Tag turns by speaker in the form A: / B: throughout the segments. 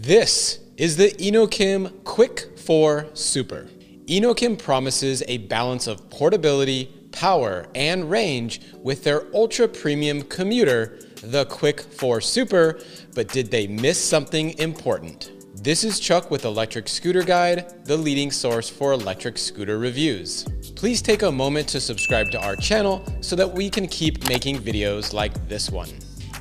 A: This is the INOKIM Quick 4 Super. INOKIM promises a balance of portability, power, and range with their ultra-premium commuter, the Quick 4 Super, but did they miss something important? This is Chuck with Electric Scooter Guide, the leading source for electric scooter reviews. Please take a moment to subscribe to our channel so that we can keep making videos like this one.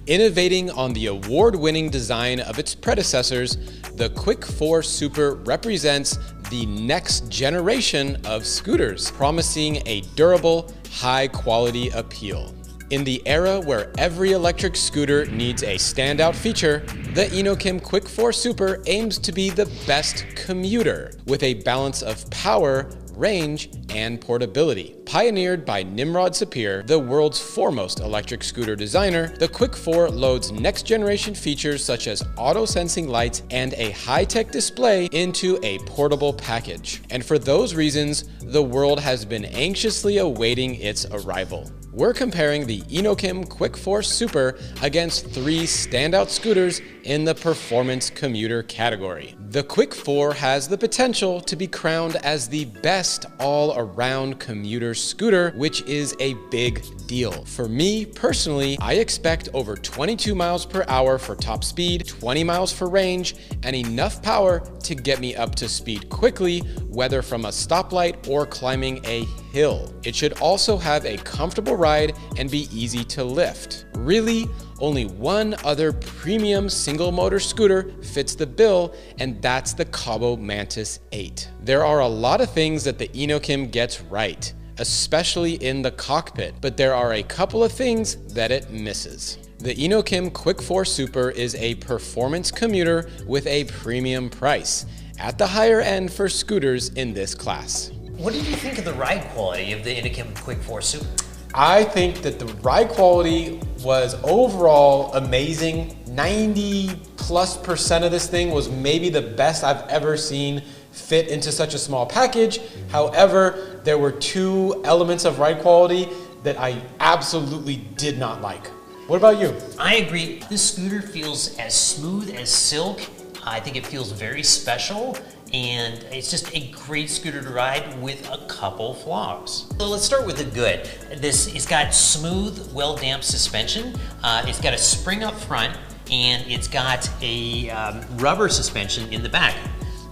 A: Innovating on the award-winning design of its predecessors, the Quick 4 Super represents the next generation of scooters, promising a durable, high-quality appeal. In the era where every electric scooter needs a standout feature, the INOKIM Quick 4 Super aims to be the best commuter with a balance of power, range, and portability. Pioneered by Nimrod Sapir, the world's foremost electric scooter designer, the Quick 4 loads next-generation features such as auto-sensing lights and a high-tech display into a portable package. And for those reasons, the world has been anxiously awaiting its arrival. We're comparing the INOKIM Quick 4 Super against three standout scooters in the performance commuter category. The Quick 4 has the potential to be crowned as the best all-around commuter scooter, which is a big deal. For me, personally, I expect over 22 miles per hour for top speed, 20 miles for range, and enough power to get me up to speed quickly, whether from a stoplight or climbing a hill. It should also have a comfortable ride and be easy to lift. Really, only one other premium single motor scooter fits the bill, and that's the Cabo Mantis 8. There are a lot of things that the INOKIM gets right, especially in the cockpit, but there are a couple of things that it misses. The INOKIM Quick 4 Super is a performance commuter with a premium price, at the higher end for scooters in this class.
B: What did you think of the ride quality of the INOKIM Quick 4 Super?
A: I think that the ride quality was overall amazing. 90+% of this thing was maybe the best I've ever seen fit into such a small package. However, there were two elements of ride quality that I absolutely did not like. What about you?
B: I agree. This scooter feels as smooth as silk. I think it feels very special, and it's just a great scooter to ride with a couple flaws. So let's start with the good. It's got smooth, well-damped suspension. It's got a spring up front, and it's got a rubber suspension in the back,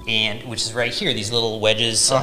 B: and which is right here. These little wedges.
A: So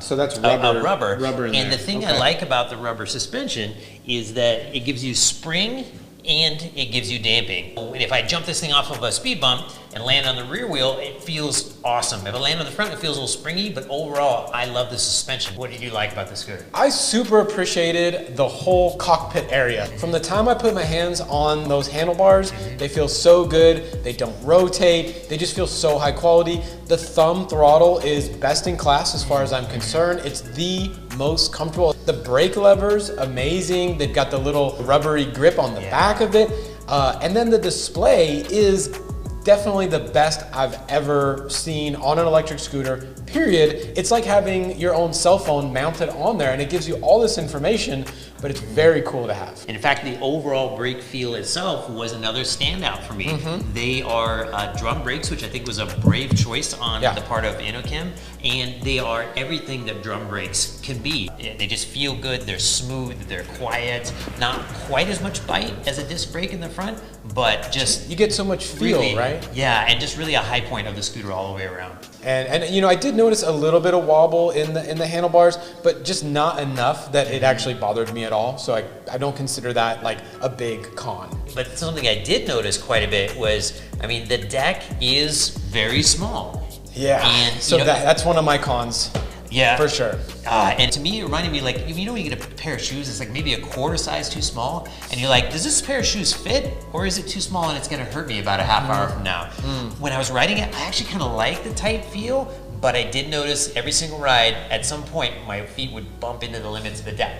A: that's rubber.
B: Rubber in
A: there.
B: The thing I like about the rubber suspension is that it gives you spring and it gives you damping. If I jump this thing off of a speed bump and land on the rear wheel, it feels awesome. If I land on the front, it feels a little springy, but overall, I love the suspension. What did you like about the scooter?
A: I super appreciated the whole cockpit area. From the time I put my hands on those handlebars, they feel so good. They don't rotate. They just feel so high quality. The thumb throttle is best in class as far as I'm concerned. It's the most comfortable. The brake levers, amazing. They've got the little rubbery grip on the back of it. And then the display is definitely the best I've ever seen on an electric scooter, period. It's like having your own cell phone mounted on there, and it gives you all this information, but it's very cool to have.
B: In fact, the overall brake feel itself was another standout for me. They are drum brakes, which I think was a brave choice on the part of INOKIM, and they are everything that drum brakes can be. They just feel good, they're smooth, they're quiet, not quite as much bite as a disc brake in the front, but just
A: you get so much feel,
B: really,
A: right?
B: Yeah, and just really a high point of the scooter all the way around.
A: And you know, I did notice a little bit of wobble in the handlebars, but just not enough that it actually bothered me at all. So I don't consider that like a big con.
B: But something I did notice quite a bit was, I mean, the deck is very small.
A: Yeah,
B: and,
A: so that's one of my cons.
B: Yeah.
A: For sure.
B: And to me, it reminded me, like, you know when you get a pair of shoes, it's like maybe a quarter size too small, and you're like, does this pair of shoes fit, or is it too small and it's gonna hurt me about a half hour from now? When I was riding it, I actually kind of like the tight feel, but I did notice every single ride, at some point, my feet would bump into the limits of the deck.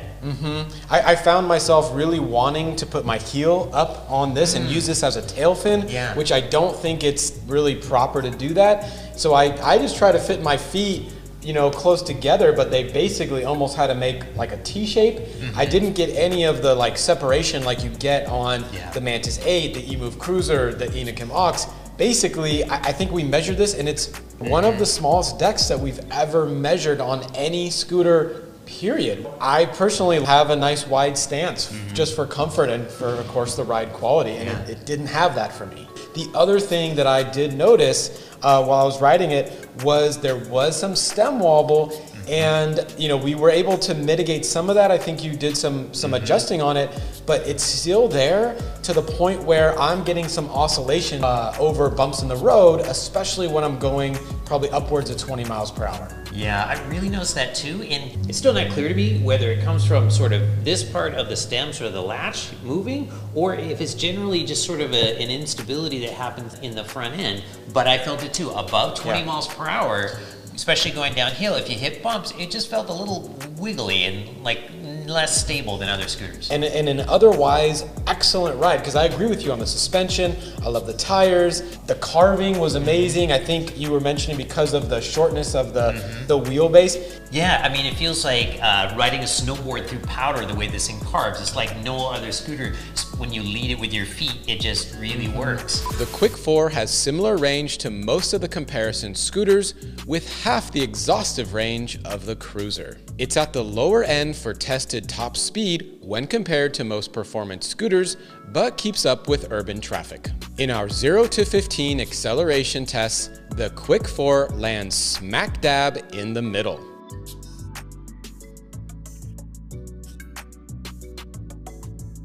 A: I found myself really wanting to put my heel up on this and use this as a tail fin, which I don't think it's really proper to do that. So I just try to fit my feet, you know, close together, but they basically almost had to make like a T shape. I didn't get any of the like separation like you get on the Mantis 8, the eMove Cruiser, the INOKIM Aux. Basically, I think we measured this, and it's one of the smallest decks that we've ever measured on any scooter, period. I personally have a nice wide stance just for comfort and for, of course, the ride quality, and it didn't have that for me. The other thing that I did notice while I was riding it was there was some stem wobble, and we were able to mitigate some of that. I think you did some adjusting on it, but it's still there to the point where I'm getting some oscillation over bumps in the road, especially when I'm going probably upwards of 20 miles per hour.
B: Yeah, I really noticed that too, and it's still not clear to me whether it comes from sort of this part of the stem, sort of the latch moving, or if it's generally just sort of an instability that happens in the front end. But I felt it too, above 20 miles per hour, especially going downhill, if you hit bumps, it just felt a little wiggly and like less stable than other scooters.
A: And an otherwise excellent ride, because I agree with you on the suspension. I love the tires. The carving was amazing. I think you were mentioning because of the shortness of the wheelbase.
B: Yeah, I mean, it feels like riding a snowboard through powder the way this thing carves. It's like no other scooter. When you lead it with your feet, it just really works.
A: The Quick 4 has similar range to most of the comparison scooters, with half the exhaustive range of the Cruiser. It's at the lower end for tested top speed when compared to most performance scooters, but keeps up with urban traffic. In our 0 to 15 acceleration tests, the Quick 4 lands smack dab in the middle.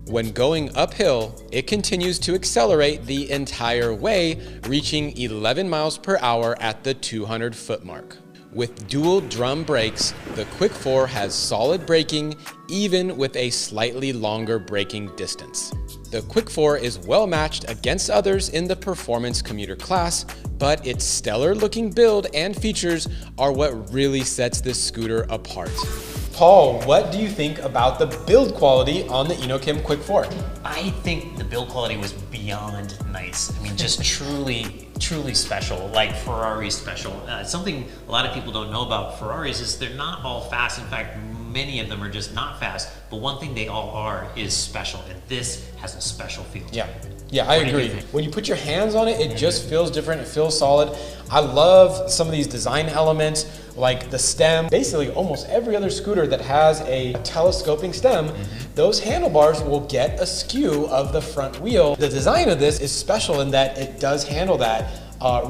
A: When going uphill, it continues to accelerate the entire way, reaching 11 miles per hour at the 200-foot mark. With dual drum brakes, the Quick 4 has solid braking, even with a slightly longer braking distance. The Quick 4 is well matched against others in the performance commuter class, but its stellar-looking build and features are what really sets this scooter apart. Paul, what do you think about the build quality on the INOKIM Quick 4?
B: I think the build quality was beyond nice. I mean, just truly special, like Ferrari special. Something a lot of people don't know about Ferraris is they're not all fast. In fact, many of them are just not fast, but one thing they all are is special, and this has a special feel to it.
A: Yeah, I agree. When you put your hands on it, it just feels different, it feels solid. I love some of these design elements, like the stem. Basically, almost every other scooter that has a telescoping stem, those handlebars will get askew of the front wheel. The design of this is special in that it does handle that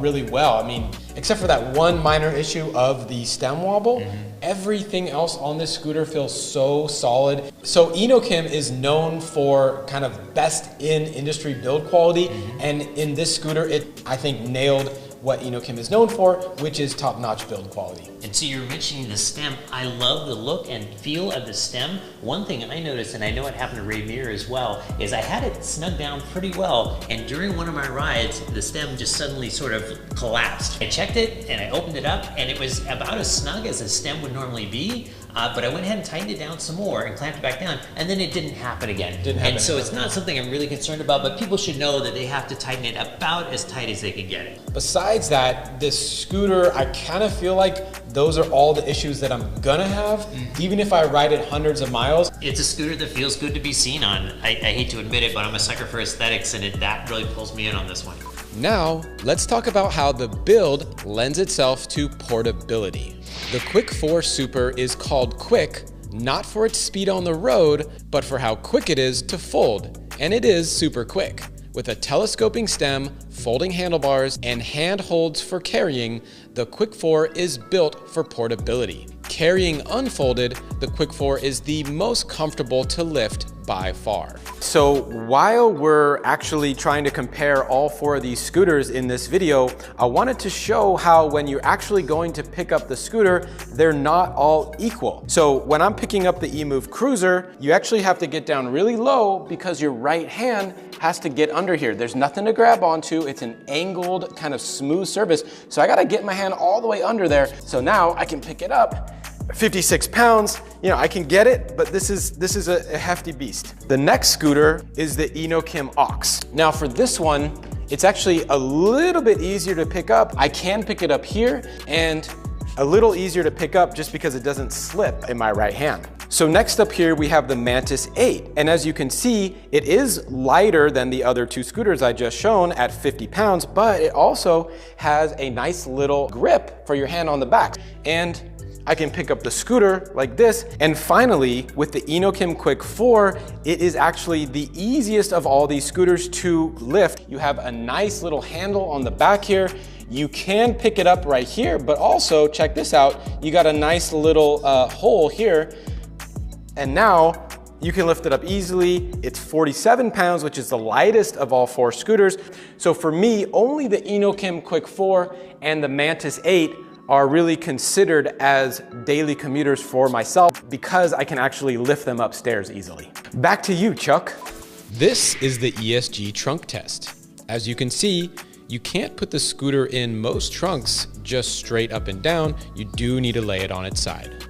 A: really well. I mean, except for that one minor issue of the stem wobble, everything else on this scooter feels so solid. So INOKIM is known for kind of best in industry build quality, and in this scooter, it, I think, nailed what INOKIM is known for, which is top-notch build quality.
B: And so you're mentioning the stem. I love the look and feel of the stem. One thing I noticed, and I know it happened to Ray Mir as well, is I had it snug down pretty well, and during one of my rides, the stem just suddenly sort of collapsed. I checked it, and I opened it up, and it was about as snug as a stem would normally be, but I went ahead and tightened it down some more and clamped it back down, and then it didn't happen again. And so it's not something I'm really concerned about, but people should know that they have to tighten it about as tight as they can get it.
A: Besides that, this scooter, I kind of feel like those are all the issues that I'm gonna have, even if I ride it hundreds of miles.
B: It's a scooter that feels good to be seen on. I hate to admit it, but I'm a sucker for aesthetics, and that really pulls me in on this one.
A: Now, let's talk about how the build lends itself to portability. The Quick 4 Super is called quick, not for its speed on the road, but for how quick it is to fold, and it is super quick. With a telescoping stem, folding handlebars, and hand holds for carrying, the Quick 4 is built for portability. Carrying unfolded, the Quick 4 is the most comfortable to lift by far. So while we're actually trying to compare all four of these scooters in this video, I wanted to show how when you're actually going to pick up the scooter, they're not all equal. So when I'm picking up the eMove Cruiser, you actually have to get down really low because your right hand has to get under here. There's nothing to grab onto. It's an angled kind of smooth surface. So I gotta get my hand all the way under there. So now I can pick it up. 56 pounds, you know, I can get it, but this is a hefty beast. The next scooter is the INOKIM Ox. Now for this one, it's actually a little bit easier to pick up. I can pick it up here and a little easier to pick up just because it doesn't slip in my right hand. So next up here, we have the Mantis 8. And as you can see, it is lighter than the other two scooters I just shown at 50 pounds, but it also has a nice little grip for your hand on the back. And I can pick up the scooter like this. And finally, with the INOKIM Quick 4, it is actually the easiest of all these scooters to lift. You have a nice little handle on the back here. You can pick it up right here, but also check this out. You got a nice little hole here. And now you can lift it up easily. It's 47 pounds, which is the lightest of all 4 scooters. So for me, only the INOKIM Quick 4 and the Mantis 8 are really considered as daily commuters for myself because I can actually lift them upstairs easily. Back to you, Chuck. This is the ESG trunk test. As you can see, you can't put the scooter in most trunks just straight up and down. You do need to lay it on its side.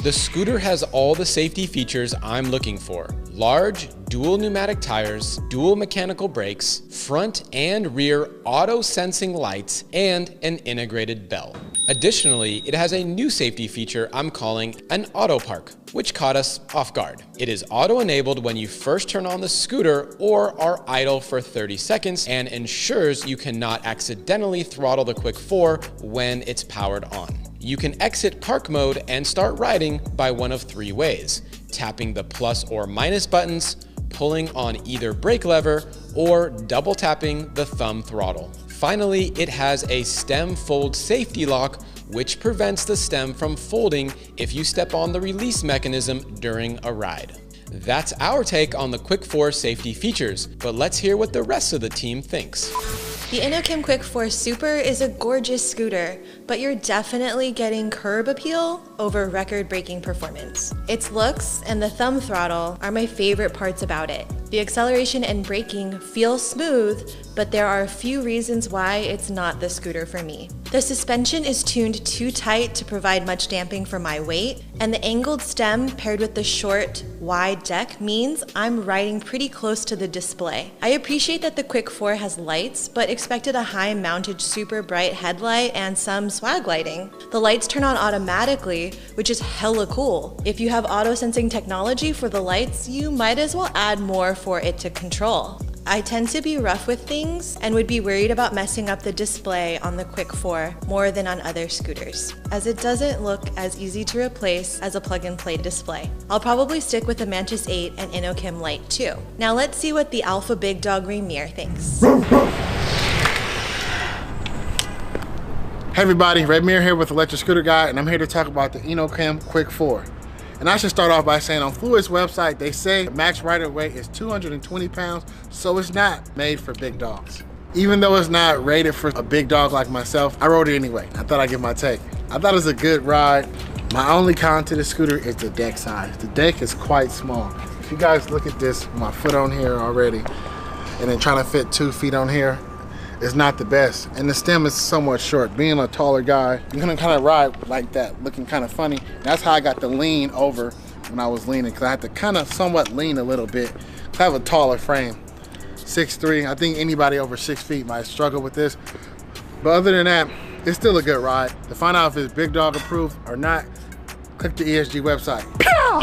A: The scooter has all the safety features I'm looking for. Large, dual pneumatic tires, dual mechanical brakes, front and rear auto-sensing lights, and an integrated bell. Additionally, it has a new safety feature I'm calling an auto park, which caught us off guard. It is auto-enabled when you first turn on the scooter or are idle for 30 seconds and ensures you cannot accidentally throttle the Quick 4 when it's powered on. You can exit park mode and start riding by one of 3 ways: tapping the plus or minus buttons, pulling on either brake lever, or double tapping the thumb throttle. Finally, it has a stem fold safety lock, which prevents the stem from folding if you step on the release mechanism during a ride. That's our take on the Quick 4 safety features, but let's hear what the rest of the team thinks.
C: The INOKIM Quick 4 Super is a gorgeous scooter, but you're definitely getting curb appeal over record-breaking performance. Its looks and the thumb throttle are my favorite parts about it. The acceleration and braking feel smooth, but there are a few reasons why it's not the scooter for me. The suspension is tuned too tight to provide much damping for my weight, and the angled stem paired with the short, wide deck means I'm riding pretty close to the display. I appreciate that the Quick 4 has lights, but expected a high mounted super bright headlight and some swag lighting. The lights turn on automatically, which is hella cool. If you have auto sensing technology for the lights, you might as well add more for it to control. I tend to be rough with things and would be worried about messing up the display on the Quick 4 more than on other scooters, as it doesn't look as easy to replace as a plug-and-play display. I'll probably stick with the Mantis 8 and INOKIM Lite too. Now let's see what the Alpha Big Dog Rainier thinks.
D: Hey everybody, Rainier here with Electric Scooter Guy, and I'm here to talk about the INOKIM Quick 4. And I should start off by saying on Fluid's website, they say the max rider weight is 220 pounds, so it's not made for big dogs. Even though it's not rated for a big dog like myself, I rode it anyway. I thought I'd give my take. I thought it was a good ride. My only con to the scooter is the deck size. The deck is quite small. If you guys look at this, my foot on here already, and then trying to fit 2 feet on here, is not the best. And the stem is somewhat short. Being a taller guy, I'm gonna kind of ride like that, looking kind of funny. That's how I got to lean over when I was leaning, because I had to kind of somewhat lean a little bit. I have a taller frame, 6'3". I think anybody over 6 feet might struggle with this. But other than that, it's still a good ride. To find out if it's big dog approved or not, click the ESG website.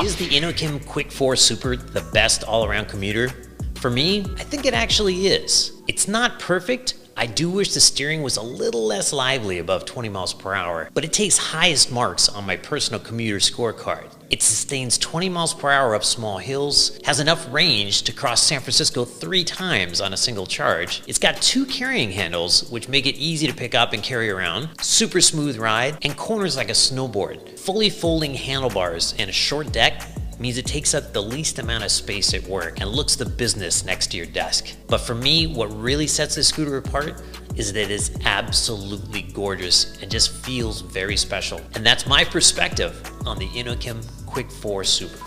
B: Is the INOKIM Quick 4 Super the best all-around commuter? For me, I think it actually is. It's not perfect. I do wish the steering was a little less lively above 20 miles per hour, but it takes highest marks on my personal commuter scorecard. It sustains 20 miles per hour up small hills, has enough range to cross San Francisco 3 times on a single charge. It's got 2 carrying handles, which make it easy to pick up and carry around, super smooth ride, and corners like a snowboard. Fully folding handlebars and a short deck means it takes up the least amount of space at work and looks the business next to your desk. But for me, what really sets this scooter apart is that it is absolutely gorgeous and just feels very special. And that's my perspective on the INOKIM Quick 4 Super.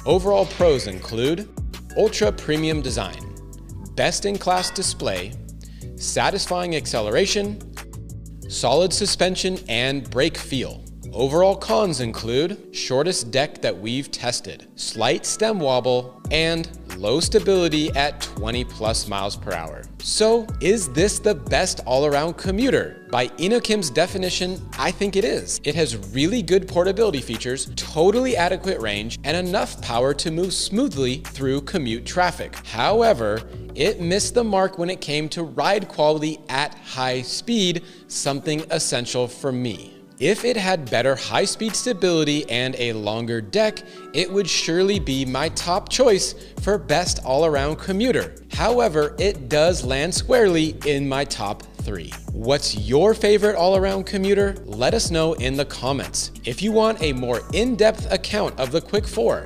A: Overall pros include ultra premium design, best-in-class display, satisfying acceleration, solid suspension and brake feel. Overall cons include shortest deck that we've tested, slight stem wobble, and low stability at 20 plus miles per hour. So is this the best all-around commuter? By INOKIM's definition, I think it is. It has really good portability features, totally adequate range, and enough power to move smoothly through commute traffic. However, it missed the mark when it came to ride quality at high speed, something essential for me. If it had better high-speed stability and a longer deck, it would surely be my top choice for best all-around commuter. However, it does land squarely in my top 3. What's your favorite all-around commuter? Let us know in the comments. If you want a more in-depth account of the Quick 4,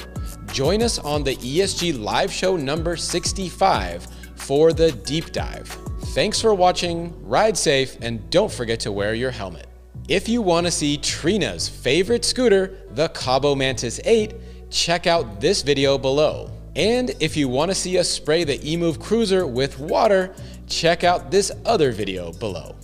A: join us on the ESG live show number 65 for the deep dive. Thanks for watching, ride safe, and don't forget to wear your helmet. If you want to see Trina's favorite scooter, the Cabo Mantis 8, check out this video below. And if you want to see us spray the eMove Cruiser with water, check out this other video below.